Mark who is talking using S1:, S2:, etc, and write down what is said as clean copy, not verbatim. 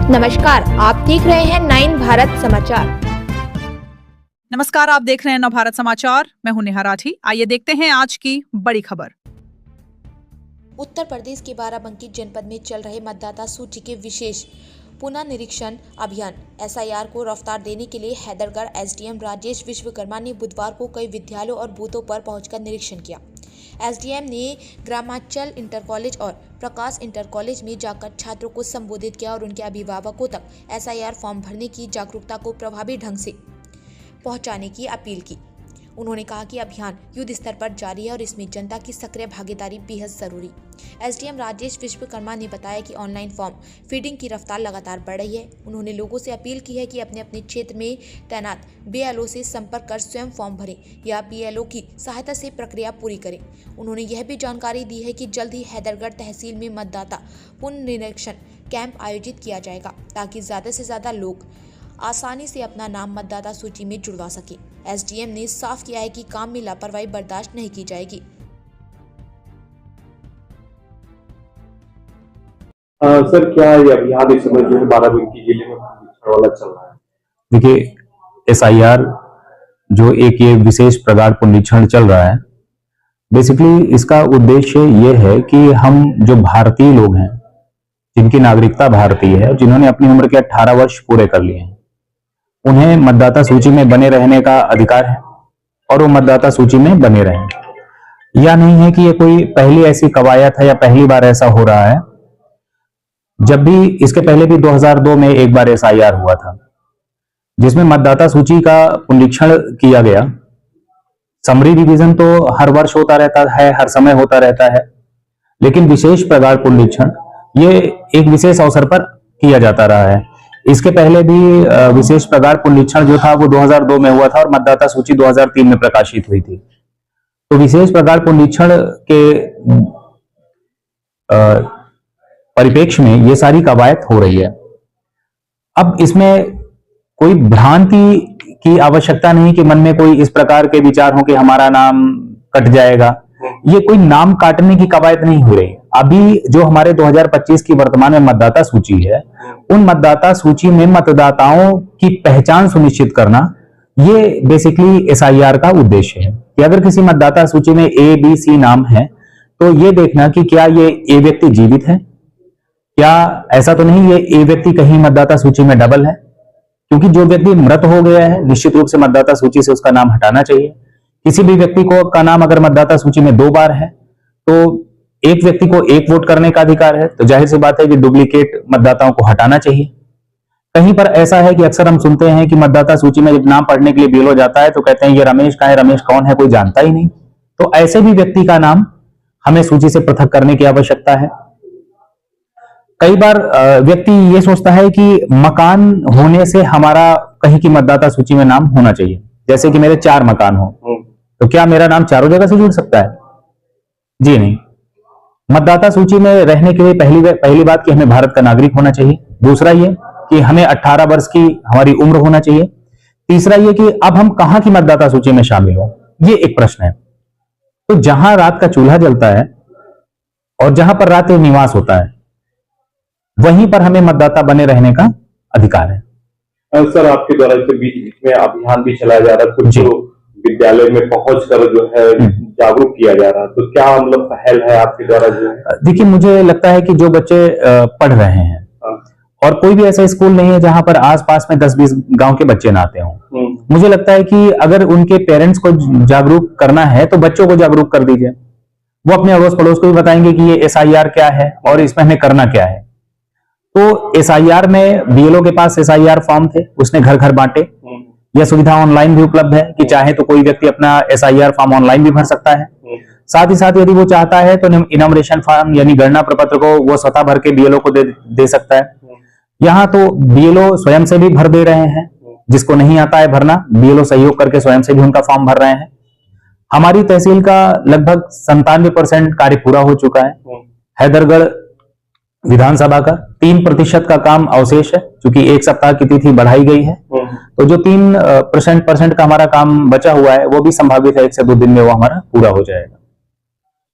S1: नमस्कार, आप देख रहे हैं 9 भारत समाचार।
S2: नमस्कार, आप देख रहे हैं 9 भारत समाचार। मैं हूं नेहा राठी। आइए देखते हैं आज की बड़ी खबर।
S3: उत्तर प्रदेश के बाराबंकी जनपद में चल रहे मतदाता सूची के विशेष पुनर्निरीक्षण अभियान एसआईआर को रफ्तार देने के लिए हैदरगढ़ एसडीएम राजेश विश्वकर्मा ने बुधवार को कई विद्यालयों और बूथों पर पहुंचकर निरीक्षण किया। एसडीएम ने ग्रामांचल इंटर कॉलेज और प्रकाश इंटर कॉलेज में जाकर छात्रों को संबोधित किया और उनके अभिभावकों तक एसआईआर फॉर्म भरने की जागरूकता को प्रभावी ढंग से पहुंचाने की अपील की। उन्होंने कहा कि अभियान युद्ध स्तर पर जारी है और इसमें जनता की सक्रिय भागीदारी बेहद जरूरी। एसडीएम राजेश विश्वकर्मा ने बताया कि ऑनलाइन फॉर्म फीडिंग की रफ्तार लगातार बढ़ रही है। उन्होंने लोगों से अपील की है कि अपने अपने क्षेत्र में तैनात बीएलओ से संपर्क कर स्वयं फॉर्म भरें या बीएलओ की सहायता से प्रक्रिया पूरी करें। उन्होंने यह भी जानकारी दी है कि जल्द ही हैदरगढ़ तहसील में मतदाता पुनर्निरीक्षण कैंप आयोजित किया जाएगा ताकि ज्यादा से ज्यादा लोग आसानी से अपना नाम मतदाता सूची में जुड़वा सके। एसडीएम ने साफ किया है कि काम में लापरवाही बर्दाश्त नहीं की जाएगी।
S4: सर, क्या ये अभियान इस समय जो है बाराबंकी जिले में वाला चल रहा है?
S5: देखिए, एसआईआर जो एक ये विशेष प्रगाढ़ पुनरीक्षण चल रहा है, बेसिकली इसका उद्देश्य ये है कि हम जो भारतीय लोग हैं, जिनकी नागरिकता भारतीय है, जिन्होंने अपनी उम्र के 18 वर्ष पूरे कर लिए हैं, उन्हें मतदाता सूची में बने रहने का अधिकार है और वो मतदाता सूची में बने रहें। या नहीं है कि ये कोई पहली ऐसी कवायद है या पहली बार ऐसा हो रहा है। जब भी इसके पहले भी 2002 में एक बार एसआईआर हुआ था जिसमें मतदाता सूची का पुनरीक्षण किया गया। समरी रिवीजन तो हर वर्ष होता रहता है, हर समय होता रहता है, लेकिन विशेष प्रगाढ़ पुनरीक्षण ये एक विशेष अवसर पर किया जाता रहा है। इसके पहले भी विशेष प्रगाढ़ पुनरीक्षण जो था वो 2002 में हुआ था और मतदाता सूची 2003 में प्रकाशित हुई थी। तो विशेष प्रगाढ़ पुनरीक्षण के परिप्रेक्ष्य में ये सारी कवायद हो रही है। अब इसमें कोई भ्रांति की आवश्यकता नहीं कि मन में कोई इस प्रकार के विचार हो कि हमारा नाम कट जाएगा। ये कोई नाम काटने की कवायद नहीं हो रही। अभी जो हमारे 2025 की वर्तमान में मतदाता सूची है, उन मतदाता सूची में मतदाताओं की पहचान सुनिश्चित करना, ये बेसिकली एसआईआर का उद्देश्य है कि अगर किसी मतदाता सूची में ए बी सी नाम है तो ये देखना कि क्या ये ए व्यक्ति जीवित है, क्या ऐसा तो नहीं ये ए व्यक्ति कहीं मतदाता सूची में डबल है, क्योंकि जो व्यक्ति मृत हो गया है निश्चित रूप से मतदाता सूची से उसका नाम हटाना चाहिए। किसी भी व्यक्ति को का नाम अगर मतदाता सूची में 2 बार है तो एक व्यक्ति को 1 वोट करने का अधिकार है, तो जाहिर सी बात है कि डुप्लीकेट मतदाताओं को हटाना चाहिए। कहीं पर ऐसा है कि अक्सर हम सुनते हैं कि मतदाता सूची में जब नाम पढ़ने के लिए बीएलओ जाता है तो कहते हैं ये रमेश का है, रमेश कौन है, कोई जानता ही नहीं। तो ऐसे भी व्यक्ति का नाम हमें सूची से पृथक करने की आवश्यकता है। कई बार व्यक्ति ये सोचता है कि मकान होने से हमारा कहीं की मतदाता सूची में नाम होना चाहिए। जैसे कि मेरे 4 मकान हो तो क्या मेरा नाम चारों जगह से जुड़ सकता है? जी नहीं। मतदाता सूची में रहने के लिए पहली बात कि हमें भारत का नागरिक होना चाहिए। दूसरा ये कि हमें 18 वर्ष की हमारी उम्र होना चाहिए। तीसरा ये कि अब हम कहां की मतदाता सूची में शामिल हो, ये एक प्रश्न है। तो जहां रात का चूल्हा जलता है और जहां पर रात निवास होता है, वहीं पर हमें मतदाता बने रहने का अधिकार है।
S4: सर, आपके द्वारा इसके बीच में अभियान भी चलाया जा रहा है, कुछ विद्यालय में पहुंचकर जो है जागरूक किया जा रहा है, तो क्या मतलब पहल है आपके द्वारा जो है?
S5: देखिए, मुझे लगता है कि जो बच्चे पढ़ रहे हैं और कोई भी ऐसा स्कूल नहीं है जहां पर आसपास में 10-20 गांव के बच्चे ना आते हों, मुझे लगता है कि अगर उनके पेरेंट्स को जागरूक करना है तो बच्चों को जागरूक कर दीजिए। वो अपने अड़ोस पड़ोस को भी बताएंगे कि ये एसआईआर क्या है और इसमें हमें करना क्या है। तो एसआईआर में बीएलओ के पास एसआईआर फॉर्म थे, उसने घर घर बांटे। यह सुविधा ऑनलाइन भी उपलब्ध है कि चाहे तो कोई व्यक्ति अपना एसआईआर फॉर्म ऑनलाइन भी भर सकता है। साथ ही साथ यदि वो चाहता है तो इनॉमिनेशन फॉर्म यानी गणना प्रपत्र को वो स्वतः भर के बीएलओ को दे सकता है। यहाँ तो बीएलओ स्वयं से भी भर दे रहे हैं, जिसको नहीं आता है भरना, बीएलओ सहयोग करके स्वयं से भी उनका फॉर्म भर रहे हैं। हमारी तहसील का लगभग 97% कार्य पूरा हो चुका है। हैदरगढ़ विधानसभा का 3% का काम अवशेष है, क्योंकि 1 सप्ताह की तिथि बढ़ाई गई है। तो जो 3% का हमारा काम बचा हुआ है वो भी संभावित है 1 से 2 दिन में वो हमारा पूरा हो जाएगा।